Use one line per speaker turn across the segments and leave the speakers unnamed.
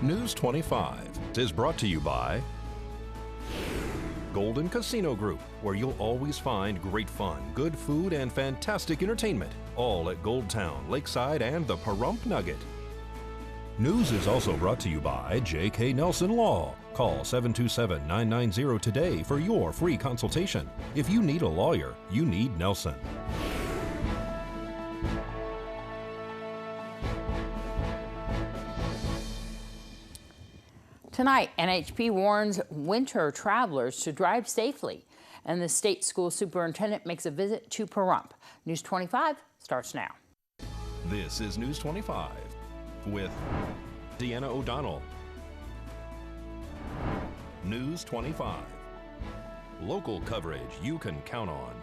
News 25 is brought to you by Golden Casino Group, where you'll always find great fun, good food, and fantastic entertainment, all at Gold Town, Lakeside, and the Pahrump Nugget. News is also brought to you by J.K. Nelson Law. Call 727-990 today for your free consultation. If you need a lawyer, you need Nelson.
Tonight, NHP warns winter travelers to drive safely, and the state school superintendent makes a visit to Pahrump. News 25 starts now.
This is News 25 with Deanna O'Donnell. News 25. Local coverage you can count on.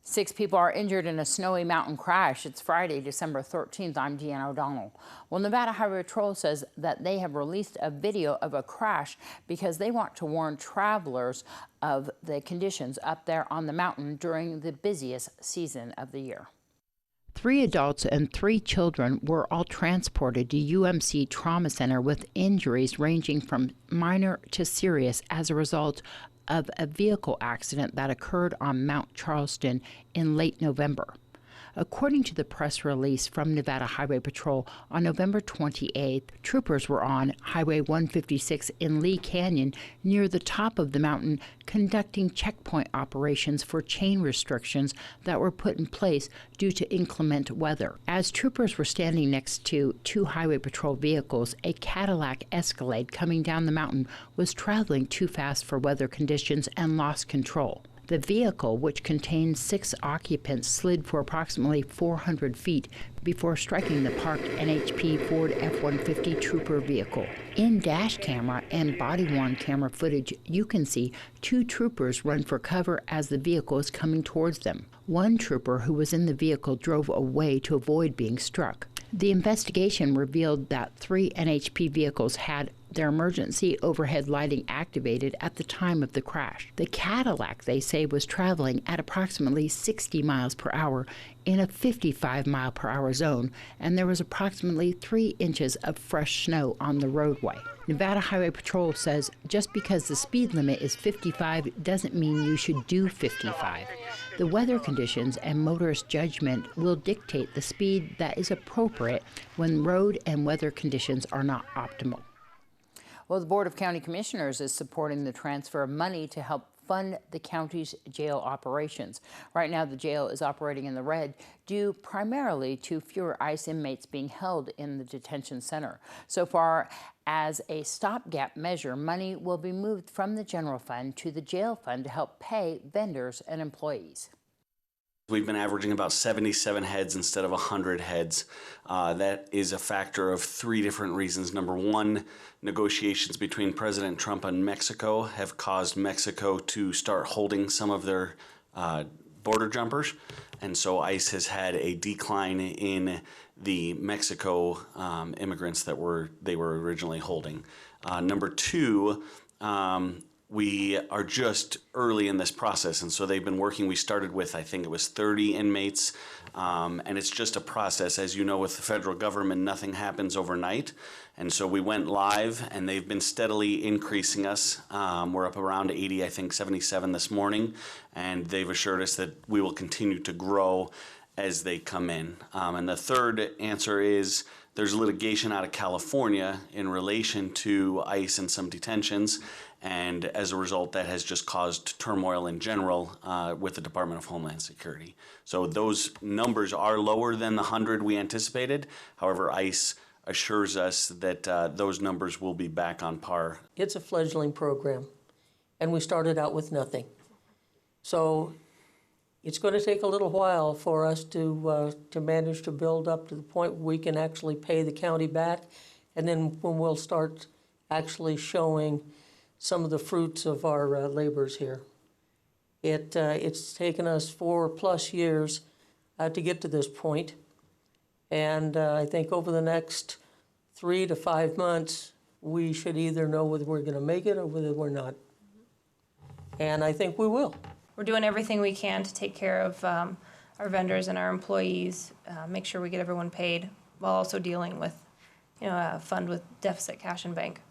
6 people are injured in a snowy mountain crash. It's Friday, December 13th. I'm Deanna O'Donnell. Well, Nevada Highway Patrol says that they have released a video of a crash because they want to warn travelers of the conditions up there on the mountain during the busiest season of the year. 3 adults and 3 children were all transported to UMC Trauma Center with injuries ranging from minor to serious as a result of a vehicle accident that occurred on Mount Charleston in late November. According to the press release from Nevada Highway Patrol, on November 28th, troopers were on Highway 156 in Lee Canyon near the top of the mountain conducting checkpoint operations for chain restrictions that were put in place due to inclement weather. As troopers were standing next to 2 Highway Patrol vehicles, a Cadillac Escalade coming down the mountain was traveling too fast for weather conditions and lost control. The vehicle, which contained 6 occupants, slid for approximately 400 feet before striking the parked NHP Ford F-150 trooper vehicle. In dash camera and body-worn camera footage, you can see 2 troopers run for cover as the vehicle is coming towards them. One trooper who was in the vehicle drove away to avoid being struck. The investigation revealed that 3 NHP vehicles had their emergency overhead lighting activated at the time of the crash. The Cadillac, they say, was traveling at approximately 60 miles per hour in a 55-mile-per-hour zone, and there was approximately 3 inches of fresh snow on the roadway. Nevada Highway Patrol says just because the speed limit is 55 doesn't mean you should do 55. The weather conditions and motorist judgment will dictate the speed that is appropriate when road and weather conditions are not optimal. Well, the Board of County Commissioners is supporting the transfer of money to help fund the county's jail operations. Right now, the jail is operating in the red due primarily to fewer ICE inmates being held in the detention center. So far, as a stopgap measure, money will be moved from the general fund to the jail fund to help pay vendors and employees.
We've been averaging about 77 heads instead of 100 heads. That is a factor of 3 different reasons. Number 1, negotiations between President Trump and Mexico have caused Mexico to start holding some of their border jumpers. And so ICE has had a decline in the Mexico immigrants that they were originally holding. Number 2, we are just early in this process, and so they've been working. We started with, I think it was 30 inmates, and it's just a process. As you know, with the federal government, nothing happens overnight, and so we went live, and they've been steadily increasing us. We're up around 80, I think 77 this morning, and they've assured us that we will continue to grow as they come in. And the third answer is there's litigation out of California in relation to ICE and some detentions, and as a result, that has just caused turmoil in general with the Department of Homeland Security. So those numbers are lower than the 100 we anticipated. However, ICE assures us that those numbers will be back on par.
It's a fledgling program, and we started out with nothing. So it's going to take a little while for us to manage to build up to the point where we can actually pay the county back, and then when we'll start actually showing some of the fruits of our labors here. It's taken us 4+ years to get to this point, and I think over the next 3 to 5 months, we should either know whether we're going to make it or whether we're not. And I think we will.
We're doing everything we can to take care of our vendors and our employees, make sure we get everyone paid while also dealing with, a fund with deficit cash in bank.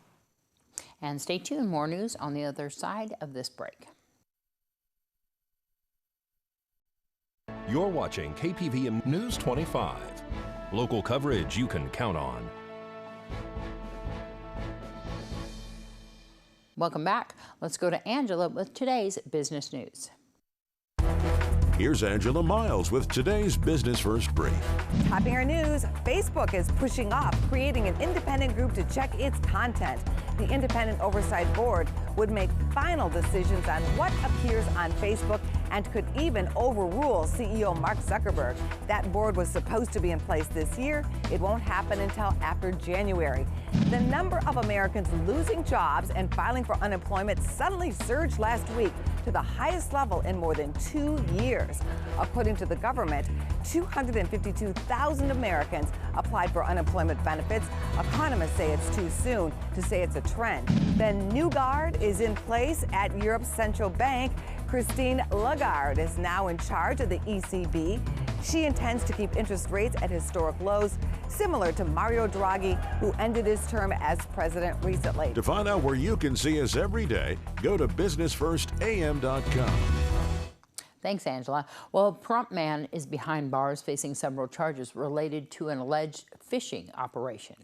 And stay tuned, more news on the other side of this break.
You're watching KPVM News 25. Local coverage you can count on.
Welcome back. Let's go to Angela with today's business news.
Here's Angela Miles with today's Business First Brief.
Topping our news, Facebook is pushing off creating an independent group to check its content. The Independent Oversight Board would make final decisions on what appears on Facebook and could even overrule CEO Mark Zuckerberg. That board was supposed to be in place this year. It won't happen until after January. The number of Americans losing jobs and filing for unemployment suddenly surged last week to the highest level in more than 2 years. According to the government, 252,000 Americans applied for unemployment benefits. Economists say it's too soon to say it's a trend. The new guard is in place at Europe's central bank. Christine Lagarde is now in charge of the ECB. She intends to keep interest rates at historic lows, similar to Mario Draghi, who ended his term as president recently.
To find out where you can see us every day, go to businessfirstam.com.
Thanks, Angela. Well, a Pahrump man is behind bars facing several charges related to an alleged phishing operation.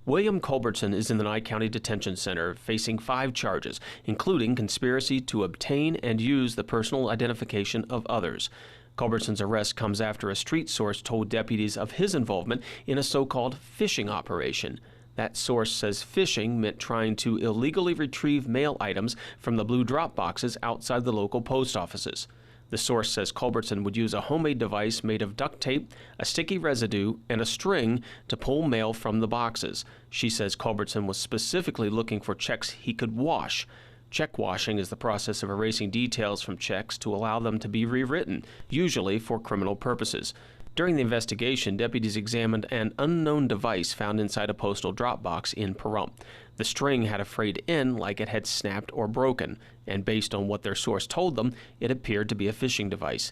William Culbertson is in the Nye County Detention Center facing 5 charges, including conspiracy to obtain and use the personal identification of others. Culbertson's arrest comes after a street source told deputies of his involvement in a so-called phishing operation. That source says phishing meant trying to illegally retrieve mail items from the blue drop boxes outside the local post offices. The source says Culbertson would use a homemade device made of duct tape, a sticky residue, and a string to pull mail from the boxes. She says Culbertson was specifically looking for checks he could wash. Check washing is the process of erasing details from checks to allow them to be rewritten, usually for criminal purposes. During the investigation, deputies examined an unknown device found inside a postal drop box in Pahrump. The string had a frayed end like it had snapped or broken, and based on what their source told them, it appeared to be a phishing device.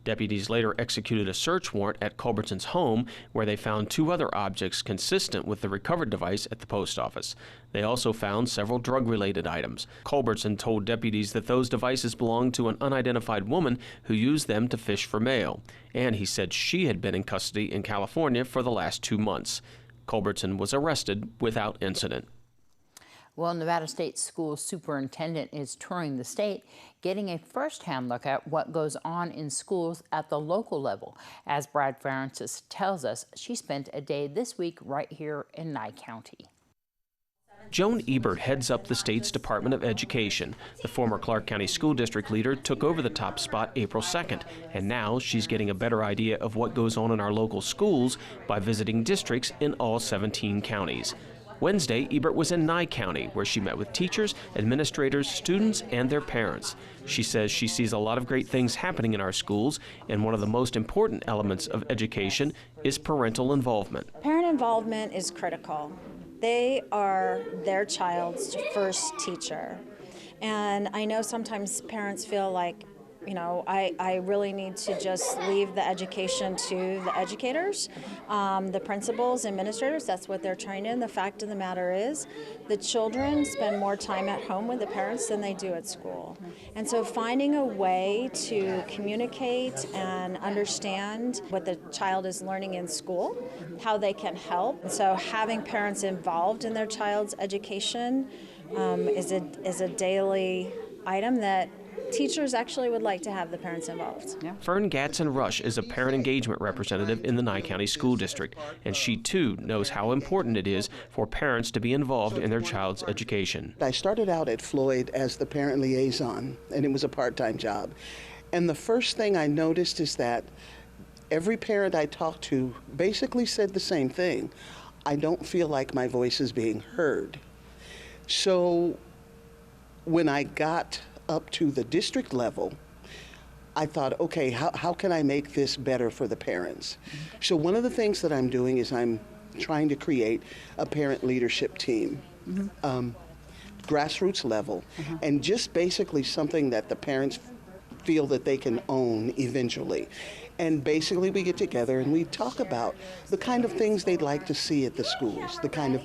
Deputies later executed a search warrant at Culbertson's home, where they found 2 other objects consistent with the recovered device at the post office. They also found several drug-related items. Culbertson told deputies that those devices belonged to an unidentified woman who used them to fish for mail, and he said she had been in custody in California for the last 2 months. Culbertson was arrested without incident.
Well, Nevada State School Superintendent is touring the state, getting a first-hand look at what goes on in schools at the local level. As Brad Francis tells us, she spent a day this week right here in Nye County.
Joan Ebert heads up the state's Department of Education. The former Clark County School District leader took over the top spot April 2nd, and now she's getting a better idea of what goes on in our local schools by visiting districts in all 17 counties. Wednesday, Ebert was in Nye County, where she met with teachers, administrators, students, and their parents. She says she sees a lot of great things happening in our schools, and one of the most important elements of education is parental involvement.
Parent involvement is critical. They are their child's first teacher. And I know sometimes parents feel like, I really need to just leave the education to the educators, the principals, administrators. That's what they're trained in. The fact of the matter is the children spend more time at home with the parents than they do at school. And so finding a way to communicate and understand what the child is learning in school, how they can help. And so having parents involved in their child's education is a daily item that teachers actually would like to have the parents involved.
Yeah.
Fern Gatson Rush is a parent engagement representative in the Nye County School District, and she too knows how important it is for parents to be involved in their child's education.
I started out at Floyd as the parent liaison, and it was a part-time job. And the first thing I noticed is that every parent I talked to basically said the same thing. I don't feel like my voice is being heard. So when I got up to the district level, I thought, okay, how can I make this better for the parents? So one of the things that I'm doing is I'm trying to create a parent leadership team, grassroots level, and just basically something that the parents feel that they can own eventually. And basically we get together and we talk about the kind of things they'd like to see at the schools, the kind of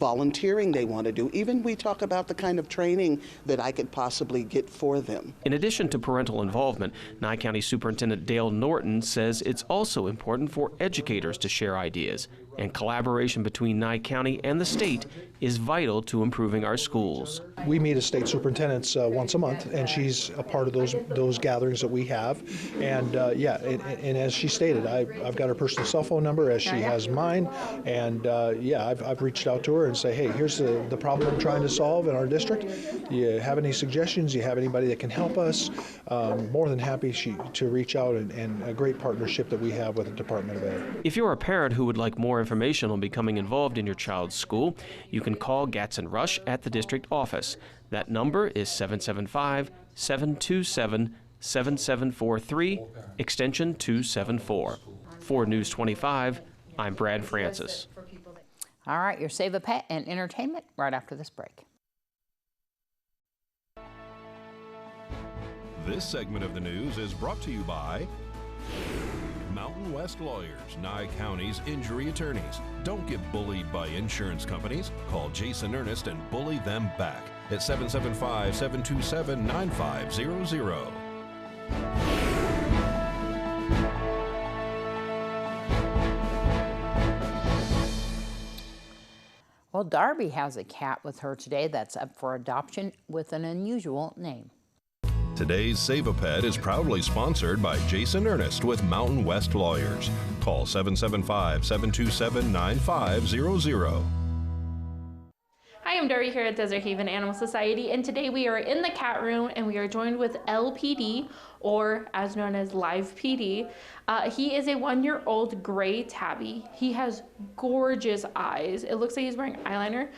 volunteering they want to do. Even we talk about the kind of training that I could possibly get for them.
In addition to parental involvement, Nye County Superintendent Dale Norton says it's also important for educators to share ideas, and collaboration between Nye County and the state is vital to improving our schools.
We meet as state superintendents once a month, and she's a part of those gatherings that we have. And and as she stated, I've got her personal cell phone number as she has mine, and I've reached out to her and say, hey, here's the problem I'm trying to solve in our district. You have any suggestions? You have anybody that can help us? More than happy to reach out, and a great partnership that we have with the Department of Ed.
If you're a parent who would like more information on becoming involved in your child's school, you can call Gatson Rush at the district office. That number is 775-727-7743, extension 274. For News 25, I'm Brad Francis.
All right, your Save a Pet and entertainment right after this break.
This segment of the news is brought to you by Mountain West Lawyers, Nye County's injury attorneys. Don't get bullied by insurance companies. Call Jason Ernest and bully them back at 775-727-9500.
Well, Darby has a cat with her today that's up for adoption with an unusual name.
Today's Save a Pet is proudly sponsored by Jason Ernest with Mountain West Lawyers. Call 775-727-9500.
Hi, I'm Dory here at Desert Haven Animal Society, and today we are in the cat room and we are joined with LPD, or as known as Live PD. He is a 1-year-old gray tabby. He has gorgeous eyes. It looks like he's wearing eyeliner.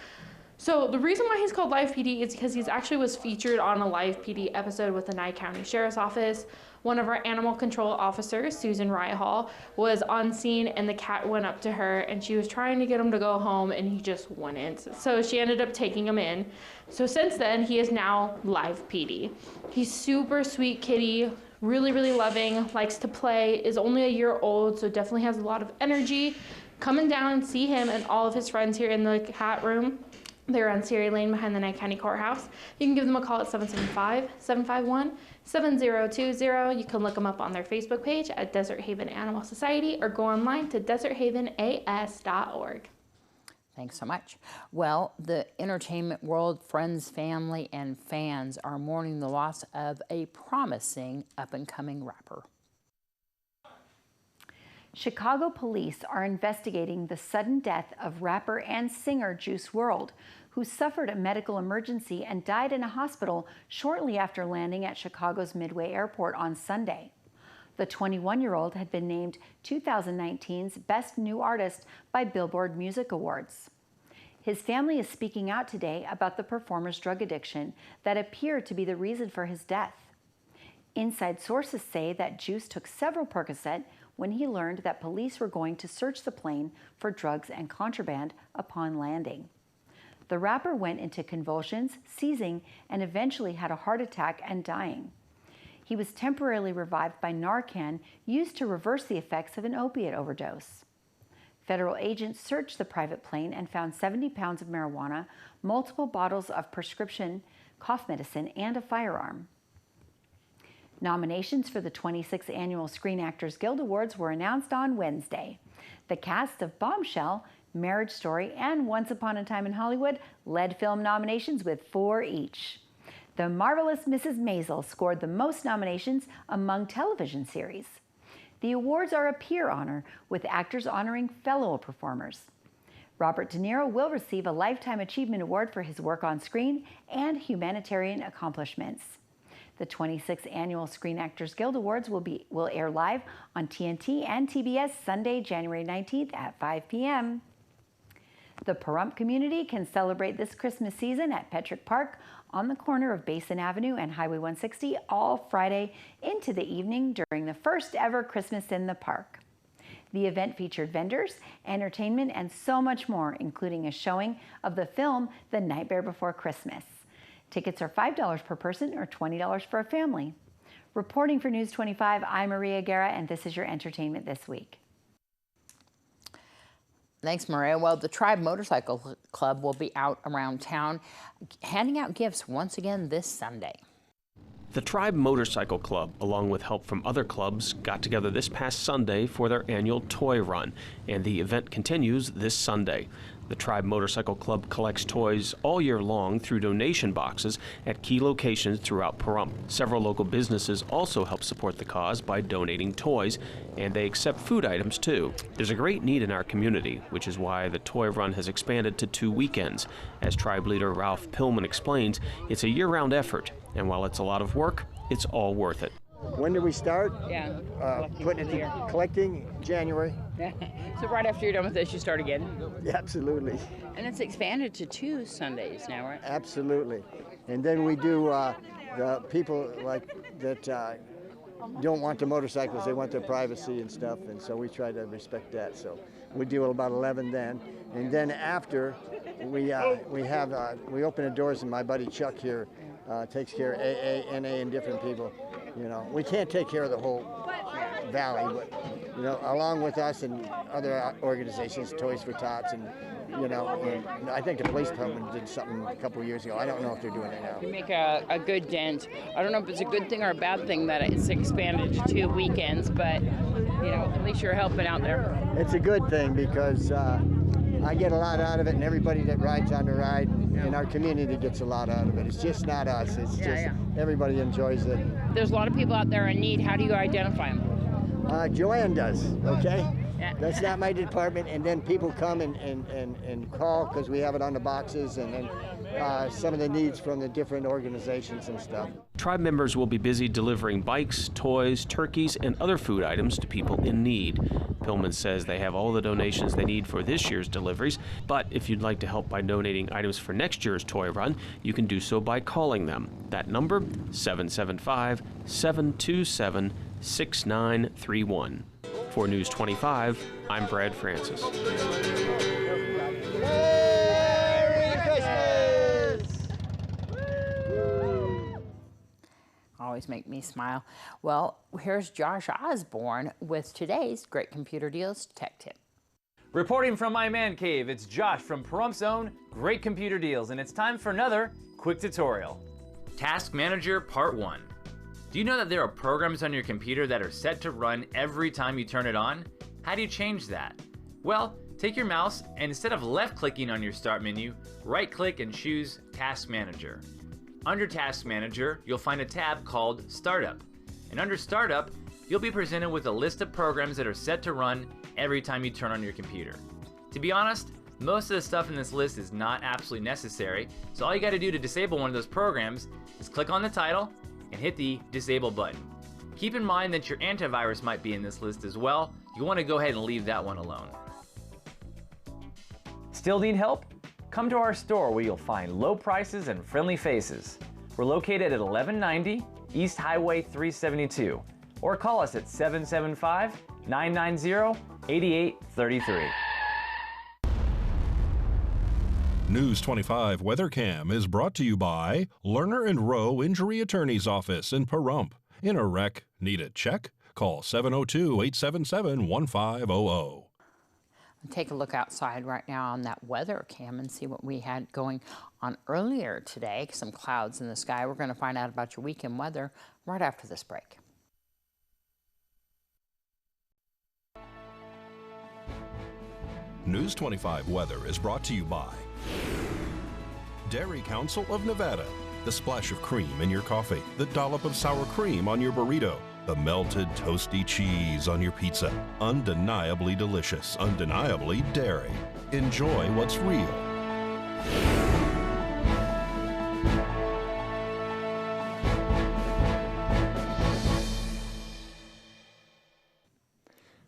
So the reason why he's called Live PD is because he's actually was featured on a Live PD episode with the Nye County Sheriff's Office. One of our animal control officers, Susan Ryhall, was on scene and the cat went up to her and she was trying to get him to go home and he just wouldn't. So she ended up taking him in. So since then, he is now Live PD. He's super sweet kitty, really, really loving, likes to play, is only a year old, so definitely has a lot of energy. Coming down and see him and all of his friends here in the cat room. They're on Sierra Lane behind the Nye County Courthouse. You can give them a call at 775-751-7020. You can look them up on their Facebook page at Desert Haven Animal Society or go online to deserthavenas.org.
Thanks so much. Well, the entertainment world, friends, family, and fans are mourning the loss of a promising up-and-coming rapper.
Chicago police are investigating the sudden death of rapper and singer Juice WRLD, who suffered a medical emergency and died in a hospital shortly after landing at Chicago's Midway Airport on Sunday. The 21-year-old had been named 2019's Best New Artist by Billboard Music Awards. His family is speaking out today about the performer's drug addiction that appeared to be the reason for his death. Inside sources say that Juice took several Percocet when he learned that police were going to search the plane for drugs and contraband upon landing. The rapper went into convulsions, seizing, and eventually had a heart attack and dying. He was temporarily revived by Narcan used to reverse the effects of an opiate overdose. Federal agents searched the private plane and found 70 pounds of marijuana, multiple bottles of prescription cough medicine, and a firearm. Nominations for the 26th Annual Screen Actors Guild Awards were announced on Wednesday. The cast of Bombshell, Marriage Story, and Once Upon a Time in Hollywood led film nominations with 4 each. The Marvelous Mrs. Maisel scored the most nominations among television series. The awards are a peer honor, with actors honoring fellow performers. Robert De Niro will receive a Lifetime Achievement Award for his work on screen and humanitarian accomplishments. The 26th Annual Screen Actors Guild Awards will air live on TNT and TBS Sunday, January 19th at 5 p.m. The Pahrump community can celebrate this Christmas season at Petrick Park on the corner of Basin Avenue and Highway 160 all Friday into the evening during the first ever Christmas in the Park. The event featured vendors, entertainment, and so much more, including a showing of the film The Nightmare Before Christmas. Tickets are $5 per person or $20 for a family. Reporting for News 25, I'm Maria Guerra, and this is your entertainment this week.
Thanks, Maria. Well, the Tribe Motorcycle Club will be out around town handing out gifts once again this Sunday.
The Tribe Motorcycle Club, along with help from other clubs, got together this past Sunday for their annual toy run, and the event continues this Sunday. The Tribe Motorcycle Club collects toys all year long through donation boxes at key locations throughout Pahrump. Several local businesses also help support the cause by donating toys, and they accept food items too. There's a great need in our community, which is why the toy run has expanded to 2 weekends. As Tribe leader Ralph Pillman explains, it's a year-round effort, and while it's a lot of work, it's all worth it.
When did we start?
Yeah.
Collecting January.
Yeah. So right after you're done with this, you start again?
Yeah, absolutely.
And it's expanded to 2 Sundays now, right?
Absolutely. And then we do the people like that don't want the motorcycles, they want their privacy and stuff, and so we try to respect that. So we do about 11 then. And then after, we open the doors, and my buddy Chuck here takes care of AA, NA, and different people. You know, we can't take care of the whole valley, but, you know, along with us and other organizations, Toys for Tots, and, you know, and I think the police department did something a couple of years ago. I don't know if they're doing it now.
You make a good dent. I don't know if it's a good thing or a bad thing that it's expanded to 2 weekends, but, you know, at least you're helping out there.
It's a good thing because I get a lot out of it, and everybody that rides on the ride in our community gets a lot out of it. It's just not us. It's just everybody enjoys it.
There's a lot of people out there in need. How do you identify them?
Joanne does, okay?
Yeah.
That's not my department, and then people come and call because we have it on the boxes, and then some of the needs from the different organizations and stuff.
Tribe members will be busy delivering bikes, toys, turkeys, and other food items to people in need. Pillman says they have all the donations they need for this year's deliveries, but if you'd like to help by donating items for next year's toy run, you can do so by calling them. That number, 775-727-6931. For News 25, I'm Brad Francis.
Always make me smile. Well, here's Josh Osborne with today's Great Computer Deals Tech Tip.
Reporting from my man cave, it's Josh from Parump's own Great Computer Deals, and it's time for another quick tutorial. Task Manager Part 1. Do you know that there are programs on your computer that are set to run every time you turn it on? How do you change that? Well, take your mouse and instead of left-clicking on your Start menu, right-click and choose Task Manager. Under Task Manager, you'll find a tab called Startup. And under Startup, you'll be presented with a list of programs that are set to run every time you turn on your computer. To be honest, most of the stuff in this list is not absolutely necessary, so all you got to do to disable one of those programs is click on the title and hit the Disable button. Keep in mind that your antivirus might be in this list as well. You want to go ahead and leave that one alone. Still need help? Come to our store where you'll find low prices and friendly faces. We're located at 1190 East Highway 372, or call us at 775-990-8833.
News 25 WeatherCam is brought to you by Lerner and Rowe Injury Attorney's Office in Pahrump. In a wreck, need a check? Call 702-877-1500.
Take a look outside right now on that weather cam and see what we had going on earlier today. Some clouds in the sky. We're going to find out about your weekend weather right after this break.
News 25 weather is brought to you by Dairy Council of Nevada. The splash of cream in your coffee, the dollop of sour cream on your burrito, the melted toasty cheese on your pizza. Undeniably delicious, undeniably dairy. Enjoy what's real.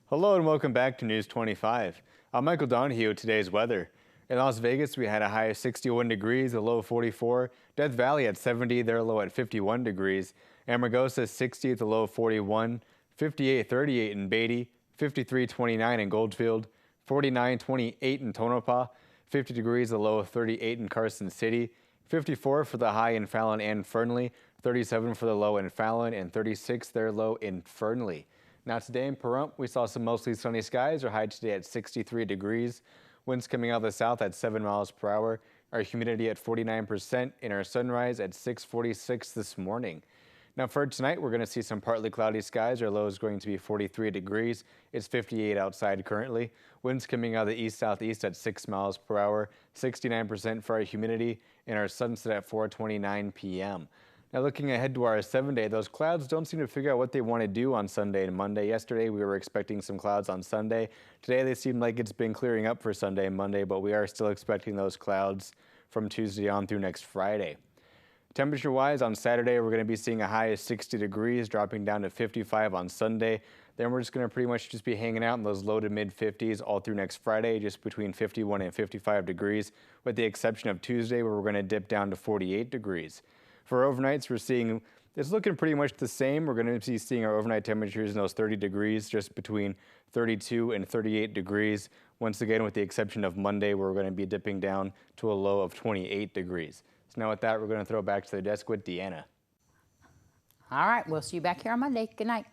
Hello and welcome back to News 25. I'm Michael Donohue with today's weather. In Las Vegas, we had a high of 61 degrees, a low of 44. Death Valley at 70, their low at 51 degrees. Amargosa 60 at the low of 41. 58-38 in Beatty. 53-29 in Goldfield. 49-28 in Tonopah. 50 degrees, a low of 38 in Carson City. 54 for the high in Fallon and Fernley, 37 for the low in Fallon, and 36 their low in Fernley. Now today in Pahrump, we saw some mostly sunny skies. Our high today at 63 degrees. Winds coming out of the south at 7 miles per hour. Our humidity at 49%, and our sunrise at 6:46 this morning. Now for tonight, we're going to see some partly cloudy skies. Our low is going to be 43 degrees. It's 58 outside currently. Winds coming out of the east-southeast at 6 miles per hour, 69% for our humidity, and our sunset at 4:29 p.m. Now looking ahead to our 7-day, those clouds don't seem to figure out what they want to do on Sunday and Monday. Yesterday we were expecting some clouds on Sunday. Today they seem like it's been clearing up for Sunday and Monday, but we are still expecting those clouds from Tuesday on through next Friday. Temperature-wise, on Saturday we're going to be seeing a high of 60 degrees, dropping down to 55 on Sunday. Then we're just going to pretty much just be hanging out in those low to mid 50s all through next Friday, just between 51 and 55 degrees, with the exception of Tuesday where we're going to dip down to 48 degrees. For overnights, we're seeing it's looking pretty much the same. We're going to be seeing our overnight temperatures in those 30 degrees, just between 32 and 38 degrees. Once again, with the exception of Monday, where we're going to be dipping down to a low of 28 degrees. So now with that, we're going to throw it back to the desk with Deanna.
All right, we'll see you back here on Monday. Good night.